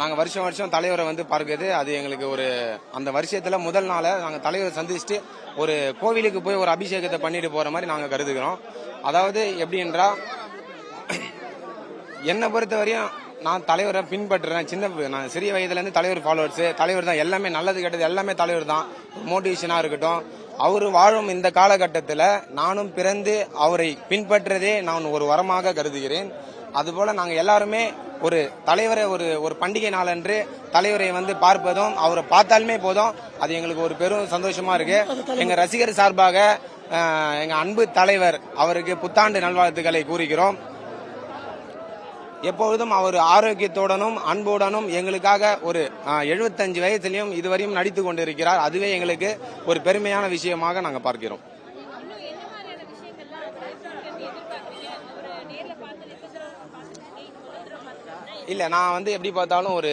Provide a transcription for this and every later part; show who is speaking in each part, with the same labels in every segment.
Speaker 1: நாங்க வருஷம் வருஷம் தலைவரை வந்து பார்க்குது. அது எங்களுக்கு ஒரு அந்த வருஷத்துல முதல் நாள நாங்க தலைவரை சந்திச்சுட்டு ஒரு கோவிலுக்கு போய் ஒரு அபிஷேகத்தை பண்ணிட்டு போற மாதிரி நாங்க கருதுகிறோம். அதாவது எப்படி என்றா, என்னை பொறுத்த வரையும் நான் தலைவரை பின்பற்றுறேன். நான் சிறிய வயதுல இருந்து தலைவர் ஃபாலோவர்ஸ். தலைவர் தான் எல்லாமே, நல்லது கெட்டது எல்லாமே தலைவர் தான். மோட்டிவேஷனா இருக்கட்டும், அவரு வாழும் இந்த காலகட்டத்தில் நானும் பிறந்து அவரை பின்பற்றதே நான் ஒரு வரமாக கருதுகிறேன். அதுபோல நாங்க எல்லாருமே ஒரு தலைவரை ஒரு பண்டிகை நாளன்று தலைவரை வந்து பார்ப்பதும், அவரை பார்த்தாலுமே போதும், அது எங்களுக்கு ஒரு பெரும் சந்தோஷமா இருக்கு. எங்க ரசிகர் சார்பாக எங்க அன்பு தலைவர் அவருக்கு புத்தாண்டு நல்வாழ்த்துக்களை கூறுகிறோம். எப்பொழுதும் அவர் ஆரோக்கியத்துடனும் அன்புடனும் எங்களுக்காக ஒரு 75 வயதிலையும் இதுவரையும் நடித்து கொண்டிருக்கிறார். அதுவே எங்களுக்கு ஒரு பெருமையான விஷயமாக நாங்கள் பார்க்கிறோம். இல்ல, நான் வந்து எப்படி பார்த்தாலும் ஒரு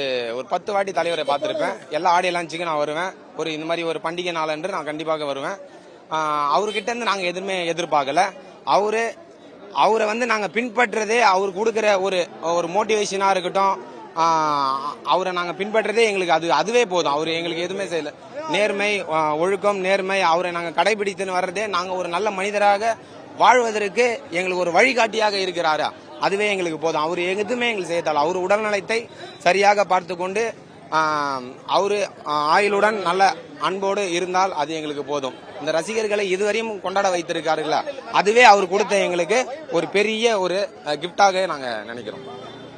Speaker 1: 10 வாட்டி தலைவரை பார்த்திருப்பேன். எல்லா ஆடியோ லான்ச்சுக்கு நான் வருவேன். இந்த மாதிரி ஒரு பண்டிகை நாள் என்று நான் கண்டிப்பாக வருவேன். அவர்கிட்ட இருந்து நாங்க எதுவுமே எதிர்பார்க்கல. அவரை வந்து நாங்க பின்பற்றதே, அவர் கொடுக்கிற ஒரு மோட்டிவேஷனா இருக்கட்டும், அவரை நாங்க பின்பற்றதே எங்களுக்கு அதுவே போதும். அவர் எங்களுக்கு எதுவுமே செய்யல. நேர்மை, ஒழுக்கம், நேர்மை, அவரை நாங்க கடைபிடித்துன்னு வர்றதே, நாங்க ஒரு நல்ல மனிதராக வாழ்வதற்கு எங்களுக்கு ஒரு வழிகாட்டியாக இருக்கிறாரா, அதுவே எங்களுக்கு போதும். அவர் எதுவுமே எங்களுக்கு செய்யத்தால் அவர் உடல்நலத்தை சரியாக பார்த்து கொண்டு அவரு ஆயுளுடன் நல்ல அன்போடு இருந்தால் அது எங்களுக்கு போதும். இந்த ரசிகர்களை இதுவரையும் கொண்டாட வைத்திருக்காருங்களா, அதுவே அவர் கொடுத்த எங்களுக்கு ஒரு பெரிய ஒரு கிஃப்டாக நாங்க நினைக்கிறோம்.